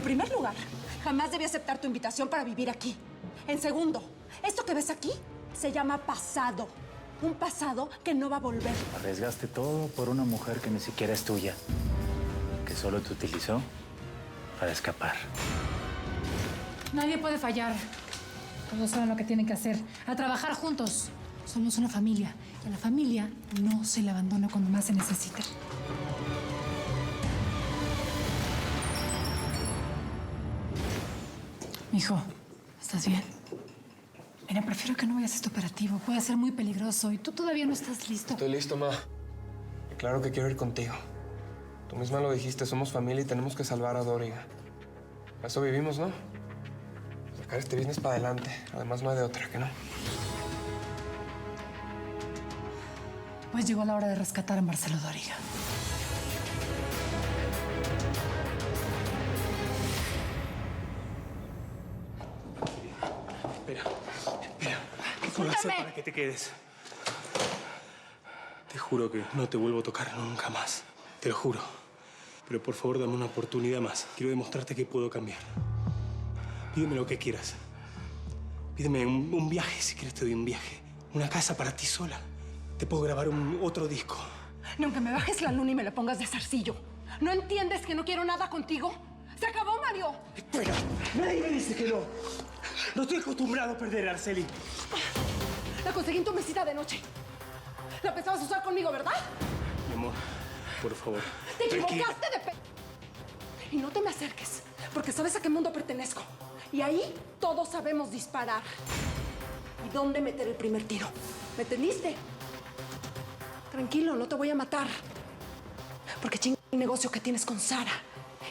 En primer lugar, jamás debí aceptar tu invitación para vivir aquí. En segundo, esto que ves aquí se llama pasado. Un pasado que no va a volver. Arriesgaste todo por una mujer que ni siquiera es tuya, que solo te utilizó para escapar. Nadie puede fallar. Todos saben lo que tienen que hacer. A trabajar juntos. Somos una familia. Y a la familia no se le abandona cuando más se necesita. Mijo, ¿estás bien? Mira, prefiero que no vayas a este operativo. Puede ser muy peligroso y tú todavía no estás listo. Estoy listo, ma. Y claro que quiero ir contigo. Tú misma lo dijiste, somos familia y tenemos que salvar a Doriga. A eso vivimos, ¿no? Sacar este business para adelante. Además, no hay de otra, ¿que no? Pues llegó la hora de rescatar a Marcelo Doriga. Espera. ¿Qué puedo hacer para que te quedes? Te juro que no te vuelvo a tocar nunca más. Te lo juro. Pero por favor, dame una oportunidad más. Quiero demostrarte que puedo cambiar. Pídeme lo que quieras. Pídeme un viaje, si quieres te doy un viaje. Una casa para ti sola. Te puedo grabar otro disco. Ni aunque me bajes la luna y me la pongas de zarcillo. ¿No entiendes que no quiero nada contigo? ¡Se acabó, Mario! Espera, nadie me dice que no. No estoy acostumbrado a perder, Araceli. La conseguí en tu mesita de noche. La pensabas usar conmigo, ¿verdad? Mi amor, por favor. Te tranquila. equivocaste de Y no te me acerques, porque sabes a qué mundo pertenezco. Y ahí todos sabemos disparar. ¿Y dónde meter el primer tiro? ¿Me entendiste? Tranquilo, no te voy a matar. Porque chinga el negocio que tienes con Sara.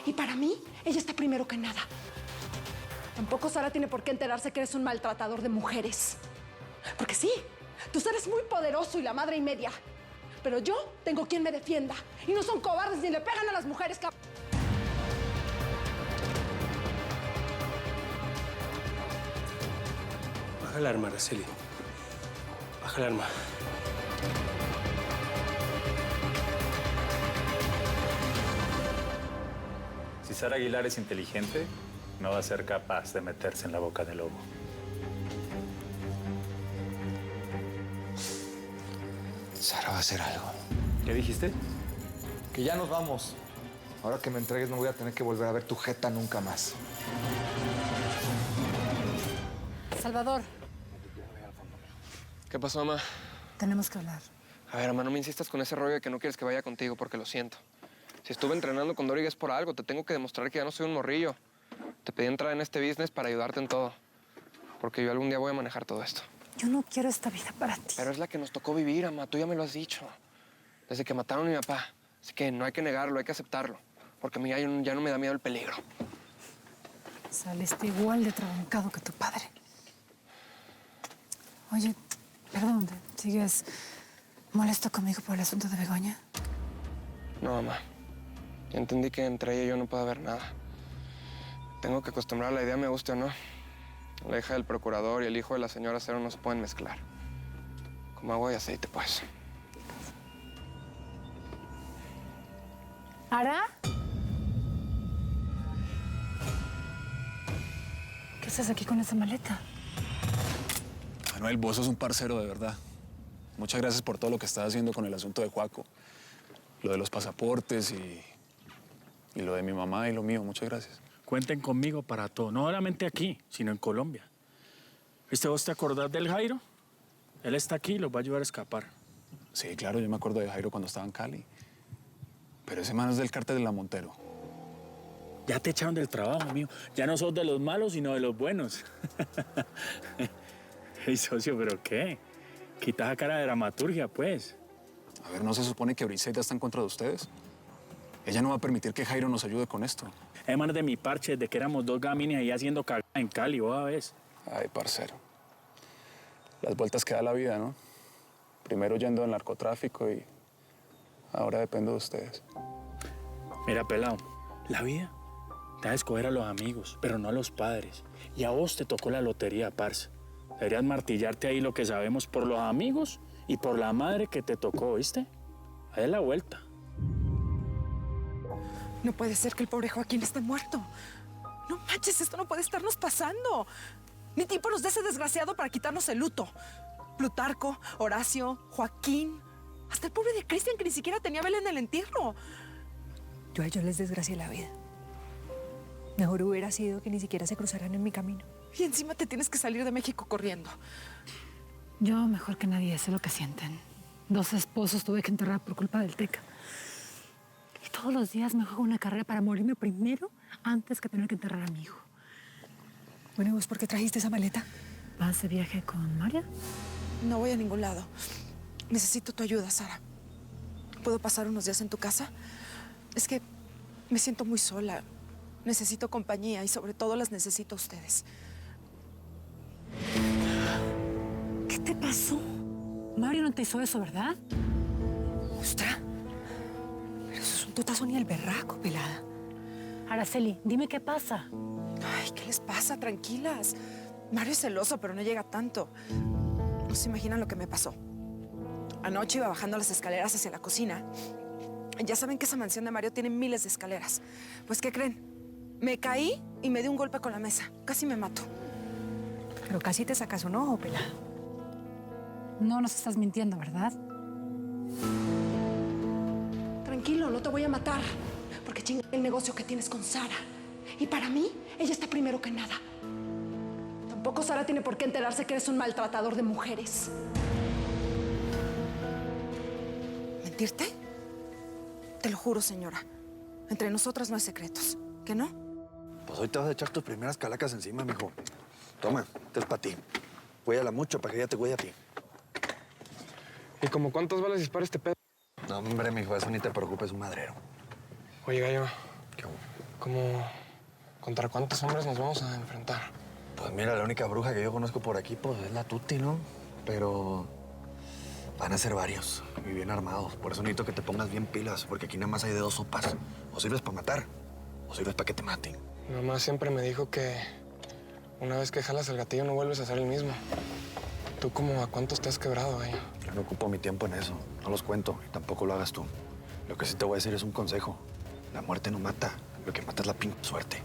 Y para mí, ella está primero que nada. Tampoco Sara tiene por qué enterarse que eres un maltratador de mujeres. Porque sí, tú eres muy poderoso y la madre y media. Pero yo tengo quien me defienda. Y no son cobardes ni le pegan a las mujeres. Baja el arma, Araceli. Baja el arma. Si Sara Aguilar es inteligente, no va a ser capaz de meterse en la boca del lobo. Sara va a hacer algo. ¿Qué dijiste? Que ya nos vamos. Ahora que me entregues no voy a tener que volver a ver tu jeta nunca más. Salvador, ¿Qué pasó, mamá? tenemos que hablar. A ver, mamá, no me insistas con ese rollo de que no quieres que vaya contigo porque lo siento. Si estuve entrenando con Doriga es por algo. Te tengo que demostrar que ya no soy un morrillo. Te pedí entrar en este business para ayudarte en todo. Porque yo algún día voy a manejar todo esto. Yo no quiero esta vida para ti. Pero es la que nos tocó vivir, mamá. Tú ya me lo has dicho. Desde que mataron a mi papá. Así que no hay que negarlo, hay que aceptarlo. Porque a mí ya no me da miedo el peligro. Saliste igual de trabucado que tu padre. Oye, perdón, ¿sigues molesto conmigo por el asunto de Begoña? No, mamá. Ya entendí que entre ella y yo no puede haber nada. Tengo que acostumbrar a la idea, me guste o no. La hija del procurador y el hijo de la señora Cero no se pueden mezclar. Como agua y aceite, pues. ¿Ara? ¿Qué haces aquí con esa maleta? Manuel, vos sos un parcero de verdad. Muchas gracias por todo lo que estás haciendo con el asunto de Joaco. Lo de los pasaportes y lo de mi mamá y lo mío. Muchas gracias. Cuenten conmigo para todo. No solamente aquí, sino en Colombia. ¿Viste vos te acordás del Jairo? Él está aquí y los va a ayudar a escapar. Sí, claro, yo me acuerdo de Jairo cuando estaba en Cali. Pero ese man es del cártel de la Montero. Ya te echaron del trabajo, mío. Ya no sos de los malos, sino de los buenos. Ey, socio, ¿pero qué? Quita esa cara de dramaturgia, pues. A ver, ¿no se supone que Briseida está en contra de ustedes? Ella no va a permitir que Jairo nos ayude con esto. Hermano de mi parche, de que éramos dos gamines ahí haciendo cagada en Cali, vos ves. Ay, parcero. Las vueltas que da la vida, ¿no? Primero yendo al narcotráfico y ahora dependo de ustedes. Mira, pelado, la vida te da a escoger a los amigos, pero no a los padres. Y a vos te tocó la lotería, parce. Deberías martillarte ahí lo que sabemos por los amigos y por la madre que te tocó, ¿viste? Ahí es la vuelta. No puede ser que el pobre Joaquín esté muerto. No manches, esto no puede estarnos pasando. Ni tiempo nos da ese desgraciado para quitarnos el luto. Plutarco, Horacio, Joaquín, hasta el pobre de Cristian que ni siquiera tenía vela en el entierro. Yo a ellos les desgracié la vida. Mejor hubiera sido que ni siquiera se cruzaran en mi camino. Y encima te tienes que salir de México corriendo. Yo mejor que nadie sé lo que sienten. 2 esposos tuve que enterrar por culpa del Teca. Y todos los días me juego una carrera para morirme primero antes que tener que enterrar a mi hijo. Bueno, ¿y vos por qué trajiste esa maleta? ¿Vas de viaje con María? No voy a ningún lado. Necesito tu ayuda, Sara. ¿Puedo pasar unos días en tu casa? Es que me siento muy sola. Necesito compañía y sobre todo las necesito a ustedes. ¿Qué te pasó? Mario no te hizo eso, ¿verdad? ¿Ostras? Pero eso es un totazo ni el berraco, pelada. Araceli, dime qué pasa. Ay, ¿qué les pasa? Tranquilas. Mario es celoso, pero no llega tanto. No se imaginan lo que me pasó. Anoche iba bajando las escaleras hacia la cocina. Ya saben que esa mansión de Mario tiene miles de escaleras. Pues, ¿qué creen? Me caí y me di un golpe con la mesa. Casi me mato. Pero casi te sacas un ojo, pelada. No nos estás mintiendo, ¿verdad? Tranquilo, no te voy a matar. Porque chinga el negocio que tienes con Sara. Y para mí, ella está primero que nada. Tampoco Sara tiene por qué enterarse que eres un maltratador de mujeres. ¿Mentirte? Te lo juro, señora. Entre nosotras no hay secretos. ¿Qué no? Pues hoy te vas a echar tus primeras calacas encima, mijo. Toma, este es para ti. Cuídala mucho para que ella te cuide a ti. ¿Y como cuántas balas dispara este pedo? No, hombre, mijo, eso ni te preocupes, es un madrero. Oye, Gallo, ¿Qué hubo? ¿cómo contra cuántos hombres nos vamos a enfrentar? Pues mira, la única bruja que yo conozco por aquí, pues, es la Tuti, ¿no? Pero van a ser varios y bien armados. Por eso necesito que te pongas bien pilas, porque aquí nada más hay de 2 sopas. O sirves para matar, o sirves para que te maten. Mi mamá siempre me dijo que una vez que jalas el gatillo no vuelves a ser el mismo. ¿Tú como a cuántos te has quebrado, Gallo? Yo no ocupo mi tiempo en eso. No los cuento y tampoco lo hagas tú. Lo que sí te voy a decir es un consejo. La muerte no mata. Lo que mata es la pinche suerte.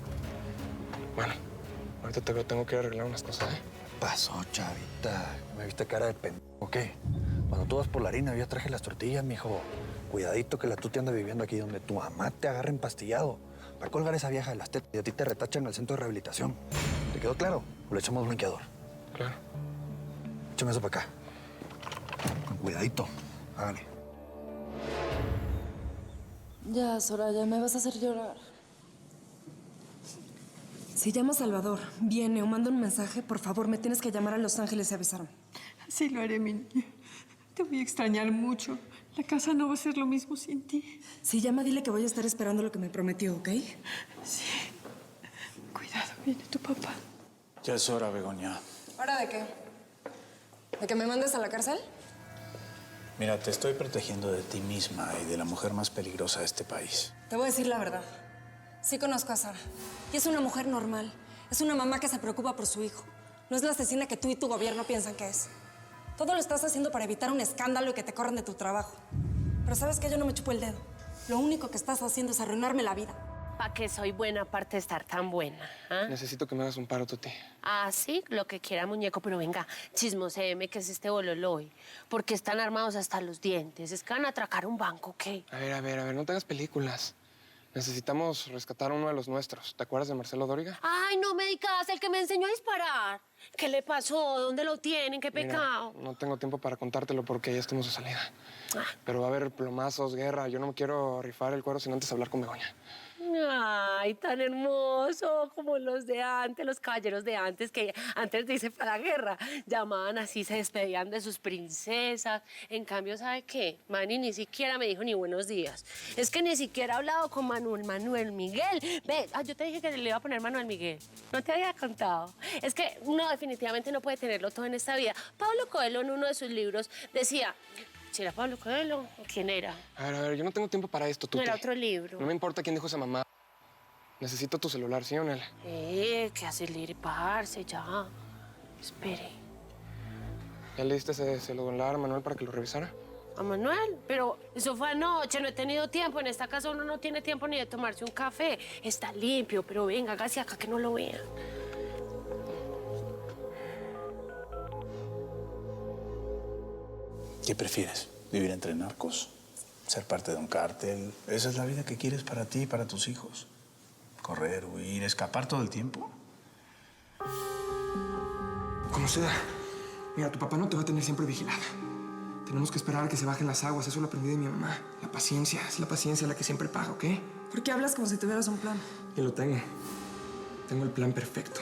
Bueno, ahorita tengo que ir a arreglar unas cosas, ¿eh? Pasó, chavita. ¿Me viste cara de pendejo o qué? Cuando tú vas por la harina, yo ya traje las tortillas, mijo. Cuidadito que la Tuti anda viviendo aquí donde tu mamá te agarra empastillado. Va a colgar esa vieja de las tetas y a ti te retachan en el centro de rehabilitación. ¿Te quedó claro? O le echamos blanqueador. Claro. Échame eso para acá. Con cuidadito. Hágale. Ya, Soraya, me vas a hacer llorar. Si llama Salvador, viene o manda un mensaje, por favor, me tienes que llamar a Los Ángeles y avisarme. Sí lo haré, mi niña. Te voy a extrañar mucho. La casa no va a ser lo mismo sin ti. Si llama, dile que voy a estar esperando lo que me prometió, ¿ok? Sí. Cuidado, viene tu papá. Ya es hora, Begoña. ¿Hora de qué? ¿De que me mandes a la cárcel? Mira, te estoy protegiendo de ti misma y de la mujer más peligrosa de este país. Te voy a decir la verdad. Sí conozco a Sara. Y es una mujer normal. Es una mamá que se preocupa por su hijo. No es la asesina que tú y tu gobierno piensan que es. Todo lo estás haciendo para evitar un escándalo y que te corran de tu trabajo. Pero sabes que yo no me chupo el dedo. Lo único que estás haciendo es arruinarme la vida. ¿Para qué soy buena aparte de estar tan buena? ¿Ah? Necesito que me hagas un paro, Tuti. Ah, sí, lo que quiera, muñeco, pero venga, chismoséeme que es este bololoy. Porque están armados hasta los dientes. ¿Es que van a atracar un banco o qué? A ver, no te hagas películas. Necesitamos rescatar a uno de los nuestros. ¿Te acuerdas de Marcelo Dóriga? Ay, no me digas, el que me enseñó a disparar. ¿Qué le pasó? ¿Dónde lo tienen? ¿Qué Mira, pecado? no tengo tiempo para contártelo porque ya estamos de salida. Ah. Pero va a haber plomazos, guerra. Yo no me quiero rifar el cuero sin antes hablar con Begoña. Ay, tan hermoso como los de antes, los caballeros de antes, que antes de irse para la guerra llamaban así, se despedían de sus princesas. En cambio, ¿sabe qué? Manny ni siquiera me dijo ni buenos días. Es que ni siquiera he hablado con Manuel Miguel. Ve, yo te dije que le iba a poner Manuel Miguel. No te había contado. Es que no, definitivamente no puede tenerlo todo en esta vida. Pablo Coelho en uno de sus libros decía... ¿Si era Pablo Coelho? ¿Quién era? A ver, yo no tengo tiempo para esto, Tuti. No era otro libro. No me importa quién dijo esa mamá. Necesito tu celular, ¿sí o no? ¿Qué hace el parce? Ya. Espere. ¿Ya le diste ese celular a Manuel para que lo revisara? a Manuel, pero eso fue anoche, no he tenido tiempo. En esta casa uno no tiene tiempo ni de tomarse un café. Está limpio, pero venga, hágase acá que no lo vean. ¿Qué prefieres? ¿Vivir entre narcos? ¿Ser parte de un cártel? ¿Esa es la vida que quieres para ti y para tus hijos? ¿Correr, huir, escapar todo el tiempo? Como sea. Mira, tu papá no te va a tener siempre vigilada. Tenemos que esperar a que se bajen las aguas. Eso lo aprendí de mi mamá. La paciencia, es la paciencia la que siempre paga, ¿ok? ¿Por qué hablas como si tuvieras un plan? Y lo tengo. Tengo el plan perfecto.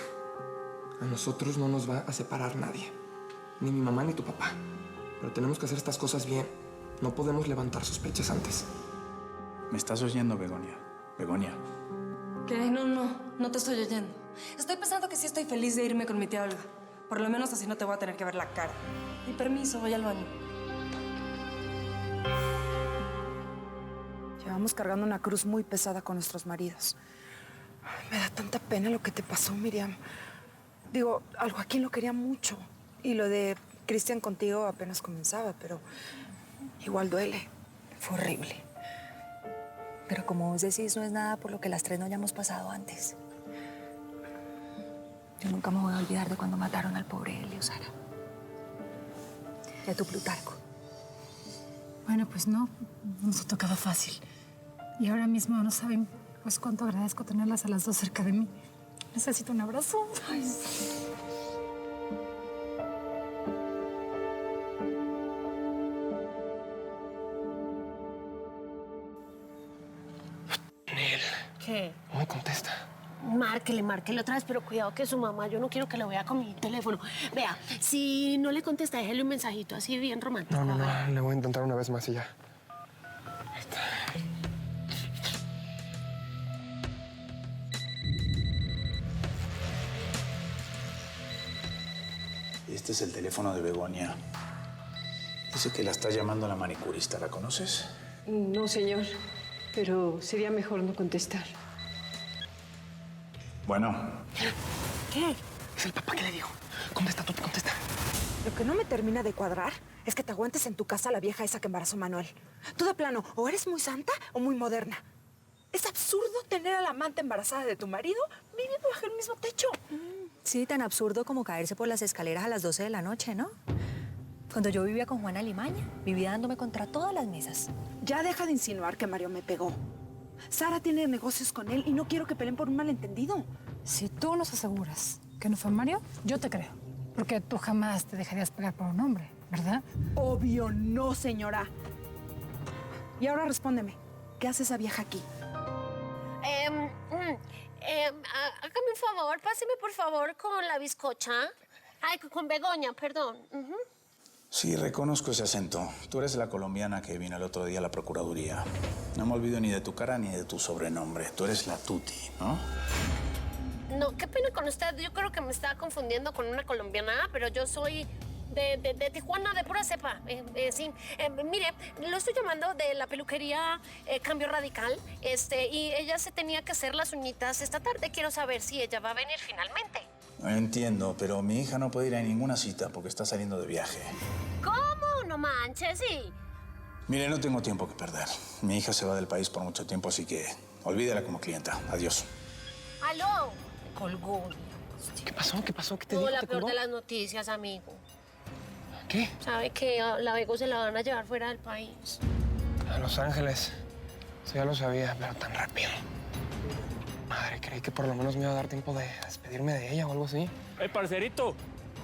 A nosotros no nos va a separar nadie. Ni mi mamá ni tu papá. Pero tenemos que hacer estas cosas bien. No podemos levantar sospechas antes. ¿Me estás oyendo, Begoña? Begoña. ¿Qué? No te estoy oyendo. Estoy pensando que sí estoy feliz de irme con mi tía Olga. Por lo menos así no te voy a tener que ver la cara. Y permiso, voy al baño. Llevamos cargando una cruz muy pesada con nuestros maridos. Me da tanta pena lo que te pasó, Miriam. Digo, al Joaquín lo quería mucho. Y lo de Cristian contigo apenas comenzaba, pero igual duele. Fue horrible. Pero como vos decís, no es nada por lo que las tres no hayamos pasado antes. Yo nunca me voy a olvidar de cuando mataron al pobre Helio, Sara. Y a tu Plutarco. Bueno, pues no nos ha tocado fácil. Y ahora mismo no saben pues cuánto agradezco tenerlas a las dos cerca de mí. Necesito un abrazo. Ay, sí. Nel. ¿Qué? No me contesta. Márquele otra vez, pero cuidado que su mamá, yo no quiero que lo vea con mi teléfono. Vea, si no le contesta, déjele un mensajito así bien romántico. No, le voy a intentar una vez más y ya. Este es el teléfono de Begoña. Dice que la está llamando la manicurista. ¿La conoces? No, señor, pero sería mejor no contestar. Bueno. ¿Qué? Es el papá que le dijo. Contesta tú, contesta. Lo que no me termina de cuadrar es que te aguantes en tu casa a la vieja esa que embarazó Manuel. Tú de plano, o eres muy santa o muy moderna. Es absurdo tener a la amante embarazada de tu marido viviendo bajo el mismo techo. Sí, tan absurdo como caerse por las escaleras a las 12 de la noche, ¿no? Cuando yo vivía con Juana Limaña, vivía dándome contra todas las mesas. Ya deja de insinuar que Mario me pegó. Sara tiene negocios con él y no quiero que peleen por un malentendido. Si tú nos aseguras que no fue Mario, yo te creo. Porque tú jamás te dejarías pegar por un hombre, ¿verdad? Obvio no, señora. Y ahora respóndeme. ¿Qué hace esa vieja aquí? Hágame un favor, páseme por favor con la bizcocha. Ay, con Begoña, perdón. Sí, reconozco ese acento. Tú eres la colombiana que vino el otro día a la Procuraduría. No me olvido ni de tu cara ni de tu sobrenombre. Tú eres la Tuti, ¿no? No, qué pena con usted. Yo creo que me estaba confundiendo con una colombiana, pero yo soy de Tijuana, de pura cepa. Sí. Mire, lo estoy llamando de la peluquería Cambio Radical. Y ella se tenía que hacer las uñitas esta tarde. Quiero saber si ella va a venir finalmente. Entiendo, pero mi hija no puede ir a ninguna cita porque está saliendo de viaje. ¿Cómo? No manches, sí. Mire, no tengo tiempo que perder. Mi hija se va del país por mucho tiempo, así que olvídala como clienta. Adiós. ¿Aló? Colgó. ¿Qué pasó? ¿Qué pasó? ¿Qué te No, dijo? la ¿Te peor colgó? de las noticias, amigo. ¿Qué? ¿Sabe que a la Bego se la van a llevar fuera del país? A Los Ángeles. Sí, ya lo sabía, pero tan rápido. Madre, creí que por lo menos me iba a dar tiempo de despedirme de ella o algo así. Parcerito,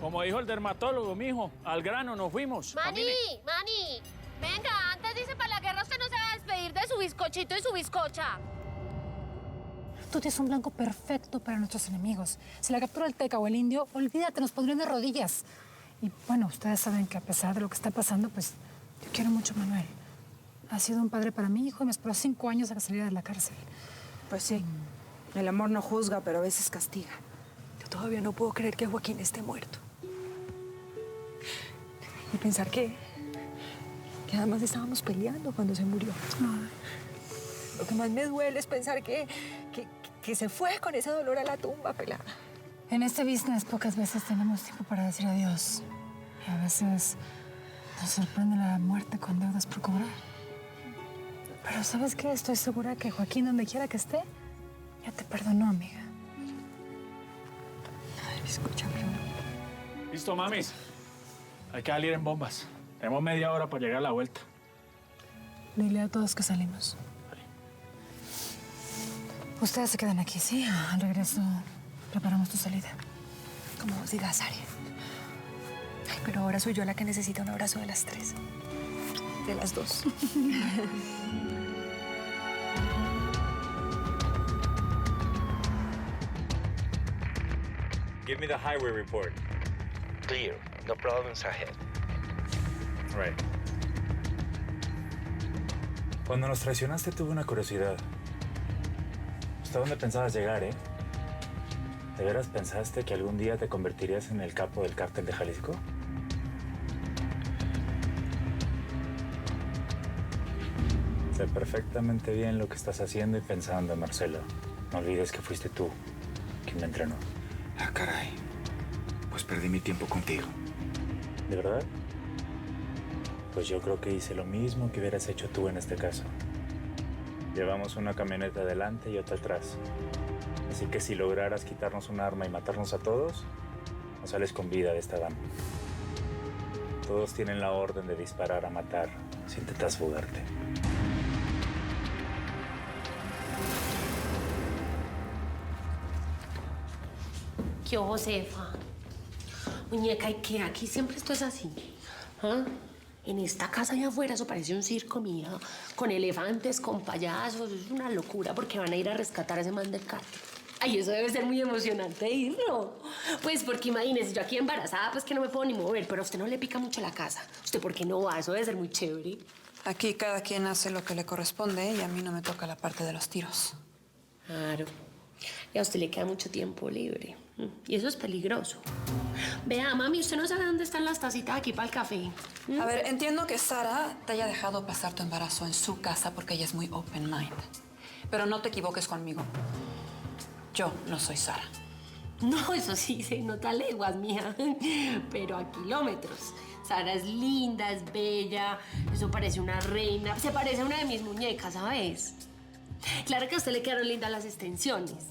como dijo el dermatólogo, mijo, al grano nos fuimos. Mani, venga, antes dice para la guerra usted no se va a despedir de su bizcochito y su bizcocha. Tú tienes un blanco perfecto para nuestros enemigos. Si la captura el Teca o el Indio, olvídate, nos pondrían de rodillas. Y bueno, ustedes saben que a pesar de lo que está pasando, pues yo quiero mucho a Manuel. Ha sido un padre para mi hijo y me esperó 5 años a que saliera de la cárcel. Pues sí, el amor no juzga, pero a veces castiga. Yo todavía no puedo creer que Joaquín esté muerto. Y pensar que además estábamos peleando cuando se murió. Lo que más me duele es pensar que se fue con ese dolor a la tumba, pelada. En este business pocas veces tenemos tiempo para decir adiós. Y a veces Nos sorprende la muerte con deudas por cobrar. Pero ¿sabes qué? Estoy segura que Joaquín, donde quiera que esté, ya te perdonó, amiga. Ay, escúchame. Listo, mamis. Hay que salir en bombas. Tenemos media hora para llegar a la vuelta. Dile a todos que salimos. Ustedes se quedan aquí, ¿sí? Al regreso preparamos tu salida. Como vos digas, Ari. Ay, pero ahora soy yo la que necesita un abrazo de las 3. De las 2. Give me the highway report. Clear. No problems ahead. Right. Cuando nos traicionaste tuve una curiosidad. ¿Hasta dónde pensabas llegar, eh? ¿De veras pensaste que algún día te convertirías en el capo del cártel de Jalisco? Sé perfectamente bien lo que estás haciendo y pensando, Marcelo. No olvides que fuiste tú quien me entrenó. Ah, caray. Pues perdí mi tiempo contigo. ¿De verdad? Pues yo creo que hice lo mismo que hubieras hecho tú en este caso. Llevamos una camioneta adelante y otra atrás. Así que si lograras quitarnos un arma y matarnos a todos, no sales con vida de esta dama. Todos tienen la orden de disparar a matar si intentas fugarte. ¿Qué, Josefa? Muñeca, ¿y qué? Aquí siempre esto es así. ¿Ah? En esta casa allá afuera eso parece un circo, mija. Con elefantes, con payasos. Es una locura porque van a ir a rescatar a ese man del cártel. Ay, eso debe ser muy emocionante irlo. Pues porque imagínese, yo aquí embarazada, pues que no me puedo ni mover. Pero a usted no le pica mucho la casa. ¿Usted por qué no va? Eso debe ser muy chévere. Aquí cada quien hace lo que le corresponde y a mí no me toca la parte de los tiros. Claro. Y a usted le queda mucho tiempo libre. Y eso es peligroso. Vea, mami, usted no sabe dónde están las tacitas aquí para el café. A ver, entiendo que Sara te haya dejado pasar tu embarazo en su casa porque ella es muy open mind. Pero no te equivoques conmigo. Yo no soy Sara. No, eso sí se nota a leguas, mija. Pero a kilómetros. Sara es linda, es bella. Eso parece una reina. Se parece a una de mis muñecas, ¿sabes? Claro que a usted le quedaron lindas las extensiones.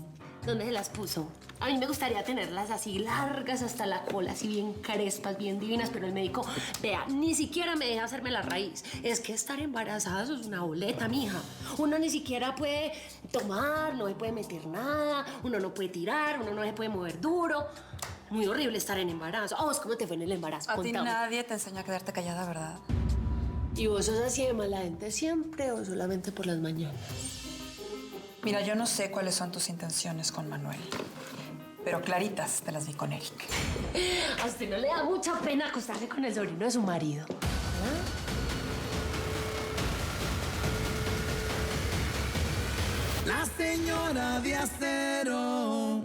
¿Dónde se las puso? A mí me gustaría tenerlas así largas hasta la cola, así bien crespas, bien divinas, pero el médico, vea, ni siquiera me deja hacerme la raíz. Es que estar embarazada eso es una boleta, mija. Uno ni siquiera puede tomar, no se puede meter nada, uno no puede tirar, uno no se puede mover duro. Muy horrible estar en embarazo. Oh, ¿cómo te fue en el embarazo? A ti nadie te enseñó a quedarte callada, ¿verdad? ¿Y vos sos así de mala gente siempre o solamente por las mañanas? Mira, yo no sé cuáles son tus intenciones con Manuel, pero claritas te las vi con Eric. A usted no le da mucha pena acostarse con el sobrino de su marido. La señora de acero.